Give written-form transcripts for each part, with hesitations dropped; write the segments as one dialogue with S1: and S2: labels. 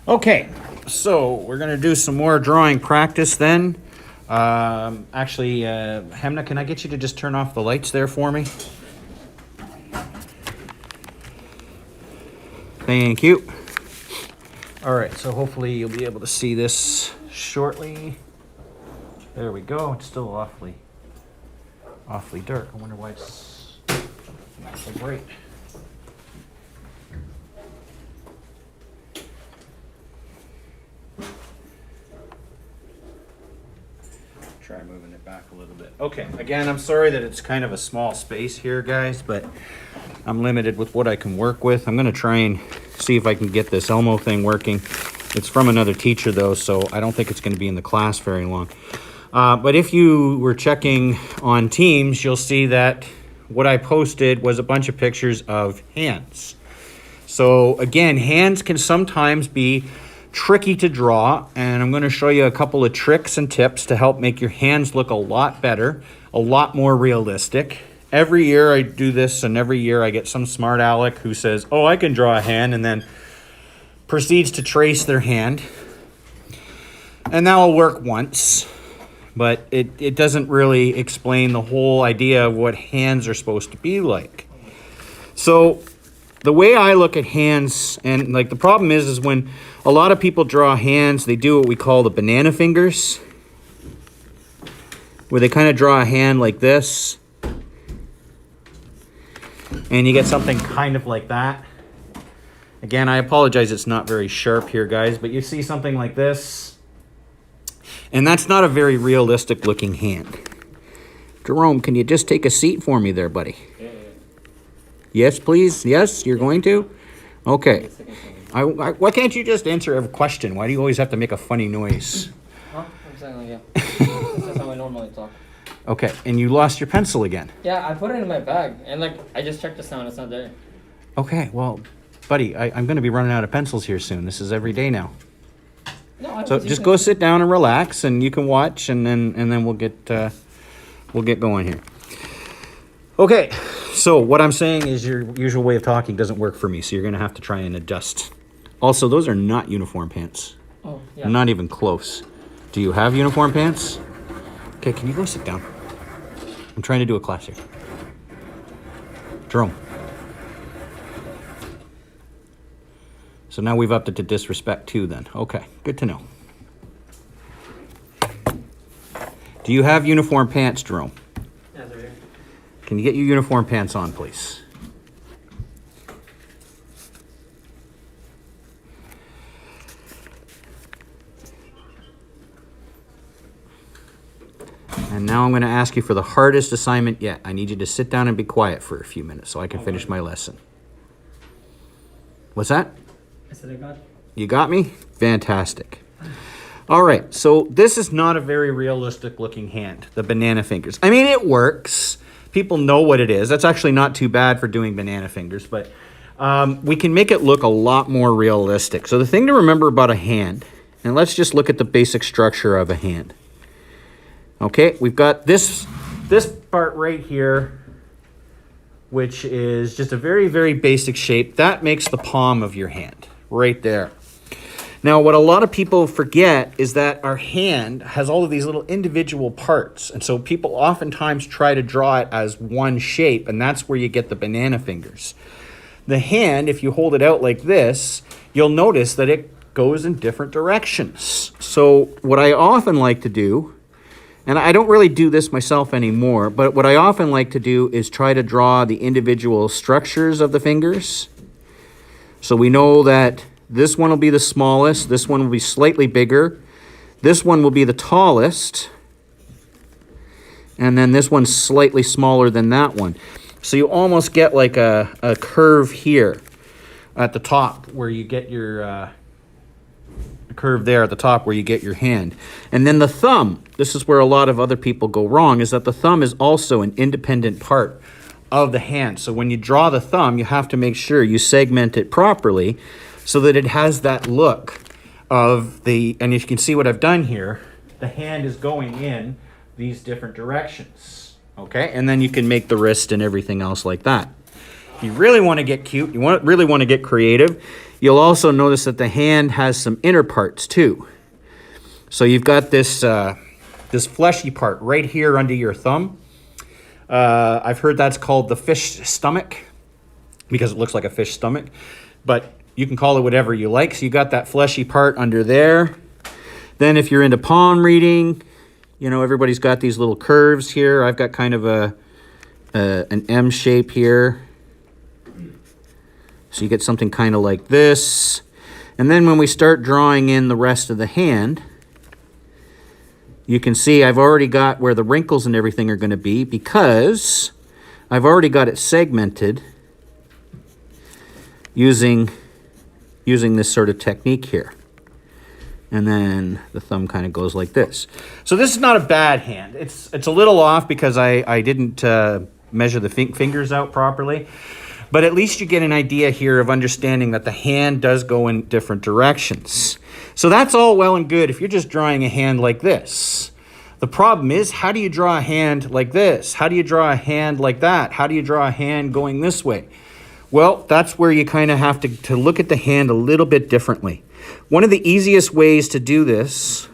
S1: Okay, so we're gonna do some more drawing practice then. Actually, Hemna, can I get you to just turn off the lights there for me? Thank you. All right, so hopefully you'll be able to see this shortly. There we go. It's still awfully dark. I wonder why it's not so bright. Try moving it back a little bit. Okay, again, I'm sorry that it's kind of a small space here, guys, but I'm limited with what I can work with. I'm gonna try and see if I can get this Elmo thing working. It's from another teacher though, so I don't think it's gonna be in the class very long. But if you were checking on Teams, you'll see that what I posted was a bunch of pictures of hands. So again, hands can sometimes be tricky to draw, and I'm going to show you a couple of tricks and tips to help make your hands look a lot better, a lot more realistic. Every year I do this, and every year I get some smart aleck who says, oh, I can draw a hand, and then proceeds to trace their hand. And that will work once, but it doesn't really explain the whole idea of what hands are supposed to be like. So the way I look at hands, and like the problem is when a lot of people draw hands, they do what we call the banana fingers, where they kind of draw a hand like this, and you get something kind of like that. Again, I apologize, it's not very sharp here, guys, but you see something like this, and that's not a very realistic looking hand. Jerome, can you just take a seat for me there, buddy? Yes, please. Yes, you're going to? Okay. Why can't you just answer every question? Why do you always have to make a funny noise?
S2: Huh? I'm saying like, yeah. That's how I normally talk.
S1: Okay, and you lost your pencil again.
S2: Yeah, I put it in my bag, and like, I just checked the sound, it's not there.
S1: Okay, well, buddy, I'm going to be running out of pencils here soon. This is every day now.
S2: No,
S1: So just go sit down and relax, and you can watch, and then we'll get going here. Okay, so what I'm saying is your usual way of talking doesn't work for me, so you're going to have to try and adjust. Also, those are not uniform pants.
S2: Oh, yeah.
S1: Not even close. Do you have uniform pants? Okay, can you go sit down? I'm trying to do a class here. Jerome. So now we've upped it to disrespect too then. Okay, good to know. Do you have uniform pants, Jerome?
S2: Yeah, they're here.
S1: Can you get your uniform pants on, please? And now I'm going to ask you for the hardest assignment yet. I need you to sit down and be quiet for a few minutes so I can finish my lesson. What's that?
S2: I said I got it.
S1: You got me? Fantastic. All right, so this is not a very realistic looking hand, the banana fingers. I mean, it works. People know what it is. That's actually not too bad for doing banana fingers, but we can make it look a lot more realistic. So the thing to remember about a hand, and let's just look at the basic structure of a hand. Okay, we've got this part right here, which is just a very, very basic shape. That makes the palm of your hand right there. Now, what a lot of people forget is that our hand has all of these little individual parts. And so people oftentimes try to draw it as one shape, and that's where you get the banana fingers. The hand, if you hold it out like this, you'll notice that it goes in different directions. So what I often like to do, and I don't really do this myself anymore, but what I often like to do is try to draw the individual structures of the fingers. So we know that this one will be the smallest, this one will be slightly bigger, this one will be the tallest, and then this one's slightly smaller than that one. So you almost get like a curve here at the top where you get your curve there at the top where you get your hand. And then the thumb, this is where a lot of other people go wrong, is that the thumb is also an independent part of the hand. So when you draw the thumb, you have to make sure you segment it properly so that it has that look of the, and if you can see what I've done here, the hand is going in these different directions. Okay, and then you can make the wrist and everything else like that. If you really want to get cute, really want to get creative, you'll also notice that the hand has some inner parts too. So you've got this this fleshy part right here under your thumb. I've heard that's called the fish stomach because it looks like a fish stomach, but you can call it whatever you like. So you got that fleshy part under there. Then if you're into palm reading, you know, everybody's got these little curves here. I've got kind of an M shape here. So you get something kind of like this. And then when we start drawing in the rest of the hand, you can see I've already got where the wrinkles and everything are going to be because I've already got it segmented using this sort of technique here. And then the thumb kind of goes like this. So this is not a bad hand. It's a little off because I didn't measure the fingers out properly. But at least you get an idea here of understanding that the hand does go in different directions. So that's all well and good if you're just drawing a hand like this. The problem is, how do you draw a hand like this? How do you draw a hand like that? How do you draw a hand going this way? Well, that's where you kind of have to look at the hand a little bit differently. One of the easiest ways to do this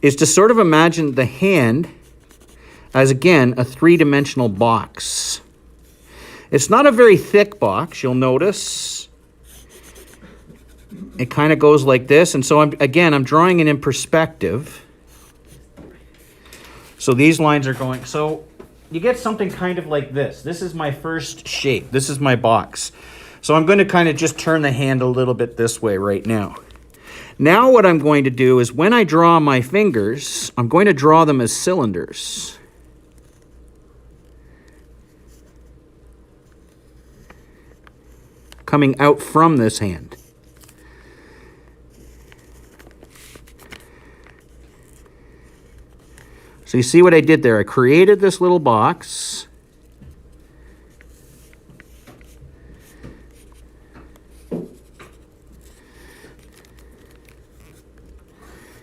S1: is to sort of imagine the hand as, again, a three-dimensional box. It's not a very thick box, you'll notice. It kind of goes like this, and so I'm drawing it in perspective. So these lines are going, so you get something kind of like this. This is my first shape. This is my box. So I'm going to kind of just turn the hand a little bit this way right now. Now what I'm going to do is when I draw my fingers, I'm going to draw them as cylinders. Coming out from this hand. So you see what I did there? I created this little box.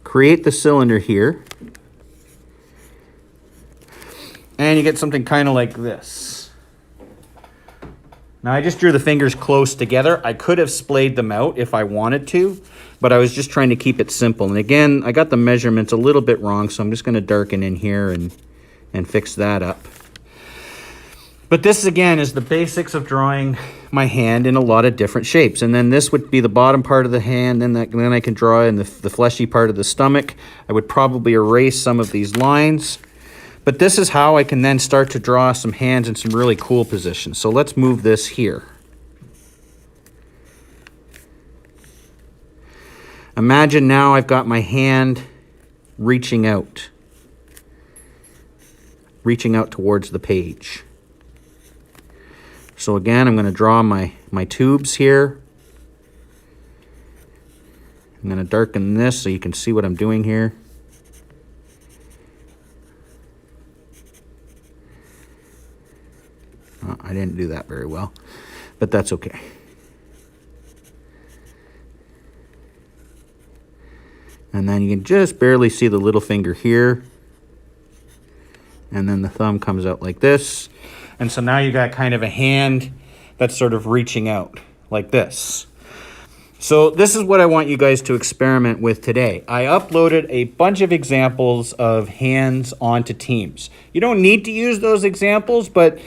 S1: Create the cylinder here. And you get something kind of like this. Now I just drew the fingers close together. I could have splayed them out if I wanted to, but I was just trying to keep it simple. And again, I got the measurements a little bit wrong, so I'm just going to darken in here and fix that up. But this, again, is the basics of drawing my hand in a lot of different shapes. And then this would be the bottom part of the hand, and then I can draw in the fleshy part of the stomach. I would probably erase some of these lines. But this is how I can then start to draw some hands in some really cool positions. So let's move this here. Imagine now I've got my hand reaching out towards the page. So again, I'm going to draw my tubes here. I'm going to darken this so you can see what I'm doing here. I didn't do that very well, but that's okay. And then you can just barely see the little finger here. And then the thumb comes out like this. And so now you got kind of a hand that's sort of reaching out like this. So this is what I want you guys to experiment with today. I uploaded a bunch of examples of hands onto Teams. You don't need to use those examples, but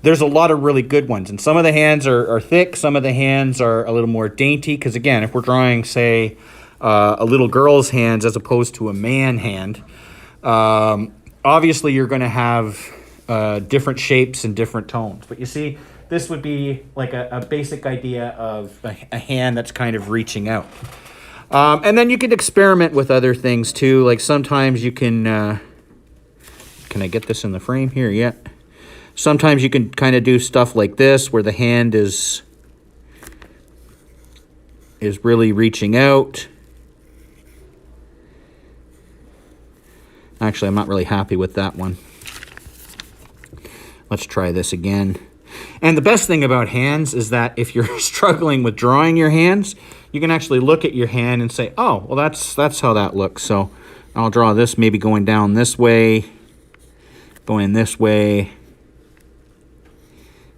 S1: there's a lot of really good ones. And some of the hands are thick. Some of the hands are a little more dainty. Because again, if we're drawing, say, a little girl's hands as opposed to a man hand, obviously you're going to have different shapes and different tones. But you see, this would be like a basic idea of a hand that's kind of reaching out. And then you can experiment with other things too. Like sometimes you can I get this in the frame here? Yeah. Sometimes you can kind of do stuff like this where the hand is really reaching out. Actually, I'm not really happy with that one. Let's try this again. And the best thing about hands is that if you're struggling with drawing your hands, you can actually look at your hand and say, oh, well, that's how that looks. So I'll draw this maybe going down this way, going this way,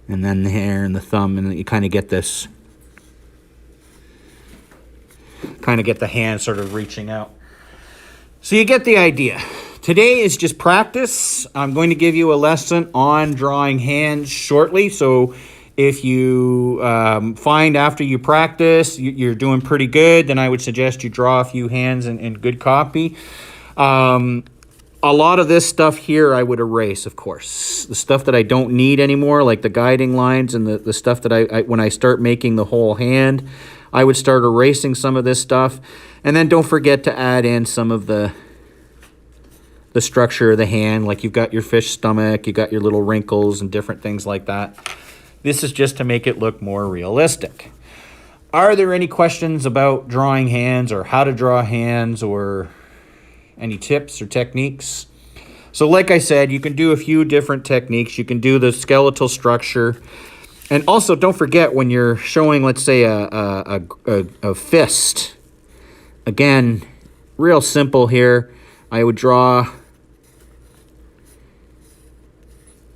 S1: and then the hair and the thumb, and you kind of get this, kind of get the hand sort of reaching out. So you get the idea. Today is just practice. I'm going to give you a lesson on drawing hands shortly. So if you find after you practice you're doing pretty good, then I would suggest you draw a few hands in good copy. A lot of this stuff here I would erase, of course. The stuff that I don't need anymore, like the guiding lines and the stuff that I when I start making the whole hand, I would start erasing some of this stuff. And then don't forget to add in some of the structure of the hand, like you've got your fish stomach, you got your little wrinkles and different things like that. This is just to make it look more realistic. Are there any questions about drawing hands or how to draw hands or any tips or techniques? So like I said, you can do a few different techniques. You can do the skeletal structure. And also don't forget when you're showing, let's say, a fist. Again, real simple here. I would draw,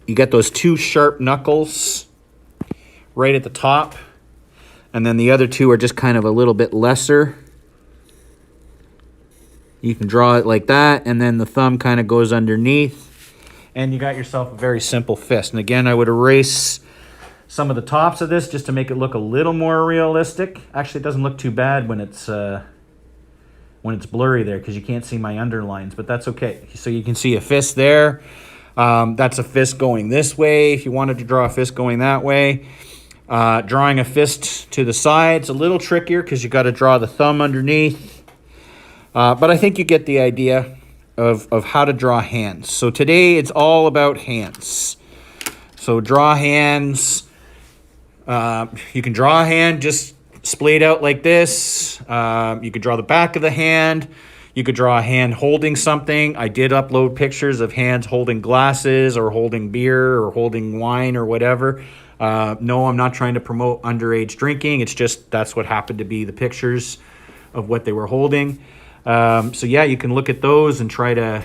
S1: you got those two sharp knuckles right at the top, and then the other two are just kind of a little bit lesser. You can draw it like that, and then the thumb kind of goes underneath, and you got yourself a very simple fist. And again, I would erase some of the tops of this just to make it look a little more realistic. Actually, it doesn't look too bad when it's blurry there because you can't see my underlines, but that's okay. So you can see a fist there. That's a fist going this way if you wanted to draw a fist going that way. Drawing a fist to the side's a little trickier because you got to draw the thumb underneath. But I think you get the idea of how to draw hands. So today it's all about hands. So draw hands. You can draw a hand just splayed out like this. You could draw the back of the hand. You could draw a hand holding something. I did upload pictures of hands holding glasses or holding beer or holding wine or whatever. No, I'm not trying to promote underage drinking. It's just that's what happened to be the pictures of what they were holding. So yeah, you can look at those and try to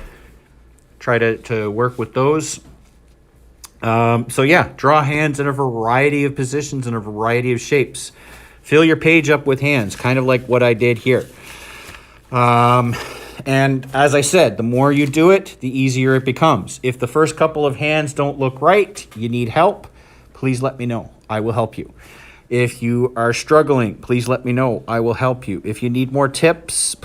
S1: work with those. So yeah, draw hands in a variety of positions and a variety of shapes. Fill your page up with hands, kind of like what I did here. And as I said, the more you do it, the easier it becomes. If the first couple of hands don't look right, you need help, please let me know. I will help you. If you are struggling, please let me know. I will help you. If you need more tips,